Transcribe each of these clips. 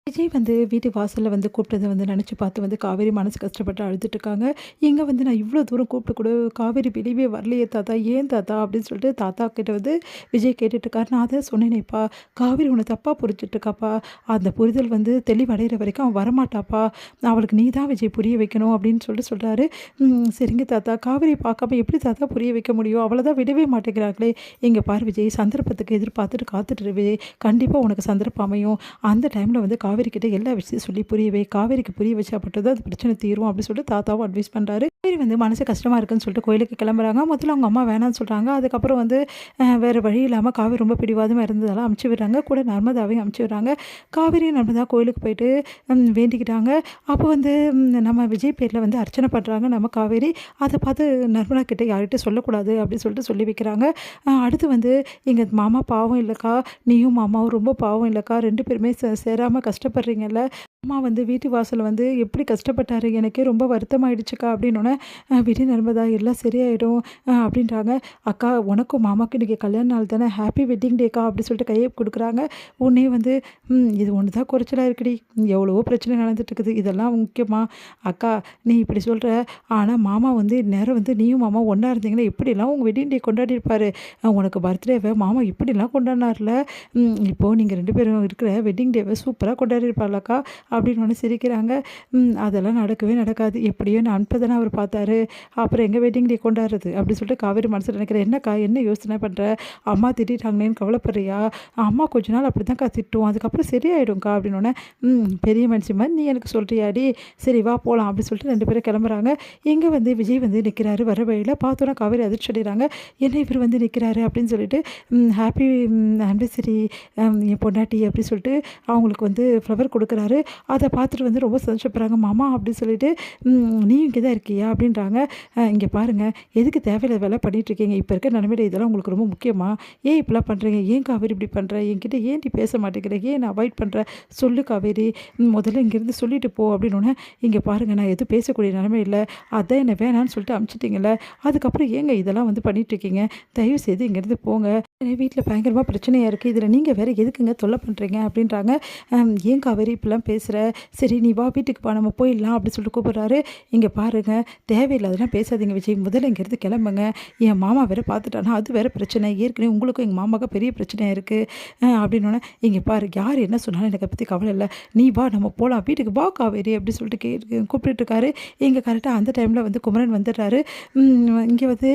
விஜய் வந்து வீட்டு வாசல்ல வந்து கூப்பிட்டத வந்து நினச்சு பார்த்து வந்து காவேரி மனசு கஷ்டப்பட்டு அழுதுட்டுருக்காங்க. "எங்க வந்து நான் இவ்வளோ தூரம் கூப்பிட்டு கூட காவேரி வெளியவே வரலையே தாத்தா, ஏன் தாத்தா?" அப்படின்னு சொல்லிட்டு தாத்தா கிட்ட வந்து விஜய் கேட்டுட்ருக்காரு. "நான் அதான் சொன்னேனேப்பா, காவேரி உன்ன தப்பா புரிஞ்சுட்டுருக்காப்பா. அந்த புரிதல் வந்து தெளிவடையிற வரைக்கும் அவ வரமாட்டாப்பா. அவளுக்கு நீ தான் விஜய் புரிய வைக்கணும்." அப்படின்னு சொல்லிட்டு சொல்றாரு. சரிங்க தாத்தா, காவேரிய பார்க்காம எப்படி தாத்தா புரிய வைக்க முடியும்? அவள தான் விடவே மாட்டேங்கிறாங்களே." "இங்க பாரு விஜய், சந்தர்ப்பத்துக்கு எதிர்பார்த்துட்டு காத்துட்டு இரு விஜய். கண்டிப்பா உனக்கு சந்தர்ப்பம் அமையும். அந்த டைம்ல வந்து காவேரி கிட்ட எல்லா விஷயத்தையும் சொல்லி புரிய வை. காவேரிக்கு புரிய வச்சா மட்டும் தான் அது பிரச்சனை தீரும்." அப்படின்னு சொல்லிட்டு தாத்தாவும் அட்வைஸ் பண்றாரு. காவேரி வந்து மனசு கஷ்டமா இருக்குன்னு சொல்லிட்டு கோயிலுக்கு கிளம்புறாங்க. முதல்ல அவங்க அம்மா வேணான்னு சொல்றாங்க. அதுக்கப்புறம் வந்து வேற வழி இல்லாம காவேரி ரொம்ப பிடிவாதமா இருந்ததால அனுப்பிச்சு விடுறாங்க. கூட நர்மதாவையும் அனுப்பிச்சு விடுறாங்க. காவேரியும் நர்மதா கோயிலுக்கு போயிட்டு வேண்டிக்கிட்டாங்க. அப்போ வந்து நம்ம விஜய் பேர்ல வந்து அர்ச்சனை பண்றாங்க நம்ம காவேரி. அத பார்த்து நர்மதா கிட்ட யார்கிட்டயும் சொல்லக்கூடாது அப்படின்னு சொல்லிட்டு சொல்லி வைக்கிறாங்க. அடுத்து வந்து "எங்க மாமா பாவம் இல்லக்கா, நீயும் மாமாவும் ரொம்ப பாவம் இல்லக்கா, 2 பேருமே சேராம கஷ்டப்படுறீங்கல்ல. அம்மா வந்து வீட்டு வாசல்ல வந்து எப்படி கஷ்டப்பட்டாரு, எனக்கே ரொம்ப வருத்தமாயிடுச்சுக்கா." அப்படின்னோனே, "விடு நர்மதா, எல்லாம் சரியாயிடும்" அப்படின்றாங்க. "அக்கா, உனக்கும் மாமாவுக்கும் இன்னைக்கு கல்யாண நாள் தானே, ஹாப்பி வெட்டிங் டேக்கா" அப்படி சொல்லிட்டு கையை குடுக்குறாங்க. உடனே வந்து இது ஒண்ணு தான் குறைச்சலா இருக்குடி. எவ்வளவோ பிரச்சனை நடந்துட்டு இருக்குது. இதெல்லாம் முக்கியமா? அக்கா, நீ இப்படி சொல்ற. ஆனா மாமா வந்து இந்நேரம் வந்து நீயும் மாமாவும் ஒண்ணா இருந்தீங்கன்னா எப்படிலாம் உங்க வெட்டிங் டே கொண்டாடியிருப்பாரு. உனக்கு பர்த்டேவ மாமா இப்படிலாம் கொண்டாடினார்ல. இப்போ நீங்க 2 பேரும் இருக்கிற வெட்டிங் டேவ சூப்பரா கொண்டாடியிருப்பார்லக்கா." அப்படின்னு ஒண்ணு சிரிக்கிறாங்க. அதெல்லாம் நடக்கவே நடக்காது. எப்படியோ நான் அனுப்ப தானே அவர் பார்த்தாரு. அப்புறம் எங்க வெட்டிங் டே கொண்டாடுறது அப்படின்னு சொல்லிட்டு காவேரி மனசுல நினைக்கிறேன். "என்னக்கா, என்ன யோசனை பண்ற? அம்மா திட்டிட்டாங்களேன்னு கவலைப்படுறியா? அம்மா கொஞ்ச நாள் அப்படிதான்க்கா திட்டும். அதுக்கப்புறம் சரியாயிடும்க்கா." அப்படின்னோனே, பெரிய மனுஷி மாதிரி நீ எனக்கு சொல்றியாடி? சரி வா போலாம்." அப்படின்னு சொல்லிட்டு 2 பேரும் கிளம்புறாங்க. இங்க வந்து விஜய் வந்து நிற்கிறாரு வர வழியில. பார்த்தோன்னா காவேரி அதிர்ச்சி அடைகிறாங்க. "என்ன இவர் வந்து நிற்கிறாரு?" அப்படின்னு சொல்லிட்டு, ஹாப்பி ஆனிவர்சரி என் பொண்டாட்டி" அப்படின்னு சொல்லிட்டு அவங்களுக்கு வந்து ஃப்ளவர் கொடுக்குறாரு. அத பார்த்துட்டு வந்து ரொம்ப சந்தோஷப்படுறாங்க. "மாமா" அப்படின்னு சொல்லிட்டு, "நீயும் இங்கே தான் இருக்கியா?" அப்படின்றாங்க. "இங்கே பாருங்க, எதுக்கு தேவையில்லாத வேலை பண்ணிட்டுருக்கீங்க? இப்போ இருக்க நிலைமையில இதெல்லாம் உங்களுக்கு ரொம்ப முக்கியமா? ஏன் இப்படிலாம் பண்ணுறீங்க? ஏன் காவேரி இப்படி பண்ற? என்கிட்ட ஏன் நீ பேச மாட்டேங்கிற? ஏன் என்ன அவாய்ட் பண்ற? சொல்லு காவேரி. முதல்ல இங்கேருந்து சொல்லிட்டு போ." அப்படின்னோனே, "இங்கே பாருங்க, நான் எதுவும் பேசக்கூடிய நிலைமை இல்ல. அதான் என்ன வேணான்னு சொல்லிட்டு அனுப்பிச்சிட்டீங்கல்ல. அதுக்கப்புறம் ஏங்க இதெல்லாம் வந்து பண்ணிட்டுருக்கீங்க? தயவு செய்து இங்கேருந்து போங்க. வீட்ல பயங்கரமா பிரச்சனையா இருக்கு. இதில நீங்க வேற எதுக்குங்க தொல்ல பண்றீங்க?" அப்படின்றாங்க. "ஏன் காவேரி இப்படிலாம் பேசுற? சரி நீ வா, வீட்டுக்கு வா, நம்ம போயிடலாம்." அப்படி சொல்லிட்டு கூப்பிடுறாரு. "இங்கே பாருங்க, தேவையில்லாதெல்லாம் பேசாதீங்க விஜய். முதல்ல இங்கேருந்து கிளம்புங்க. என் மாமா வேற பார்த்துட்டானா அது வேற பிரச்சனை. ஏற்கனவே உங்களுக்கும் எங்கள் மாமாவுக்கும் பெரிய பிரச்சனையா இருக்கு." அப்படின்னோனே, "இங்கே பாரு, யார் என்ன சொன்னாலும் எனக்கு அத பத்தி கவலை இல்ல. நீ வா, நம்ம போலாம். வீட்டுக்கு வா காவேரி." அப்படி சொல்லிட்டு கூப்பிட்டுட்டு இருக்காரு. இங்க கரெக்ட்டா அந்த டைம்ல வந்து குமரன் வந்துடுறாரு. இங்க வந்து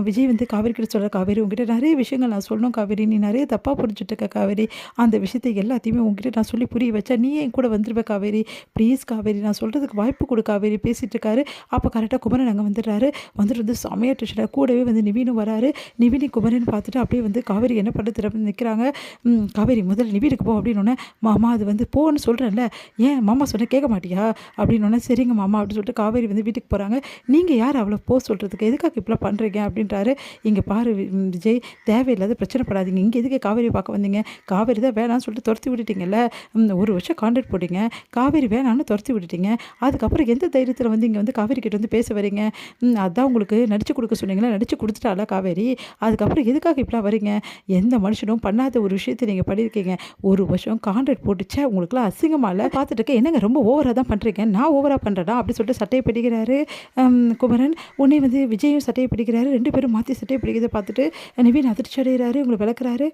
விஜய் வந்து காவேரி கிட்ட சொல்றாரு. "காவேரி, உன்கிட்ட நிறைய விஷயங்கள் நான் சொல்லணும் காவேரி. நீ நிறைய தப்பா புரிஞ்சுட்டு இருக்க காவேரி. அந்த விஷயத்த எல்லாத்தையுமே உன்கிட்ட நான் சொல்லி புரிய வச்சா நீயே என் கூட வந்துருவ காவேரி. ப்ளீஸ் காவேரி, நான் சொல்றதுக்கு வாய்ப்பு கொடு காவேரி." பேசிட்டு இருக்காரு. அப்போ கரெக்ட்டா குமரன் அங்க வந்துடுறாரு. வந்துட்டு வந்து செமையா டென்ஷனா கூடவே வந்து நிவினும் வராரு. நிவினி குமரன் பார்த்துட்டு அப்படியே வந்து காவேரி என்ன பண்ணுறது தெரியாம நிற்கிறாங்க. "காவேரி, முதல்ல நீ வீட்டுக்கு போ." அப்படின்னோனே, "மாமா, அது வந்து போன்னு சொல்கிறேன்ல, ஏன் மாமா சொன்னா கேட்க மாட்டியா?" அப்படின்னோனே, "சரிங்க மாமா." அப்படின்னு சொல்லிட்டு காவேரி வந்து வீட்டுக்கு போகிறாங்க. "நீங்க யார் அவளை போ சொல்கிறதுக்கு? எதுக்காக இப்படிலாம் பண்ணுறீங்க?" அப்படின்றாரு. "இங்கே பாரு விஜய், தேவையில்லாத பிரச்சனை படாதீங்க. இங்கே எதுக்கு காவேரியை பார்க்க வந்தீங்க? காவேரி தான் வேணான்னு சொல்லிட்டு துரத்தி விட்டுட்டீங்கல்ல. 1 வருஷம் கான்ட்ராக்ட் போட்டீங்க. காவேரி வேணான்னு துரத்தி விட்டுட்டீங்க. அதுக்கப்புறம் எந்த தைரியத்தில் வந்து இங்கே வந்து காவேரி கிட்ட வந்து பேச வரீங்க? அதான் உங்களுக்கு நடிச்சு கொடுக்க சொன்னீங்களா, நடிச்சு கொடுத்துட்டாளா காவேரி? அதுக்கப்புறம் எதுக்காக இப்படிலாம் வரீங்க? எந்த மனுஷனும் பண்ணாத ஒரு விஷயத்த நீங்க பண்ணியிருக்கீங்க. 1 வருஷம் கான்ட்ராக்ட் போட்டு, ச்சே உங்களுக்குலாம் அசிங்கமா இல்ல? பார்த்துட்டு இருக்கேன். என்னங்க ரொம்ப ஓவரா தான் பண்றீங்க. நான் ஓவரா பண்றேனா?" அப்படி சொல்லிட்டு சட்டைய பிடிக்கிறாரு குமரன். உடனே வந்து விஜயும் சட்டைய பிடிக்கிறாரு. 2 பேரும் மாத்தி சட்டைய பிடிக்கிறத பார்த்துட்டு நிவின் அதிர்ச்சி அடைகிறாரு. இவங்கள விளக்குறாரு.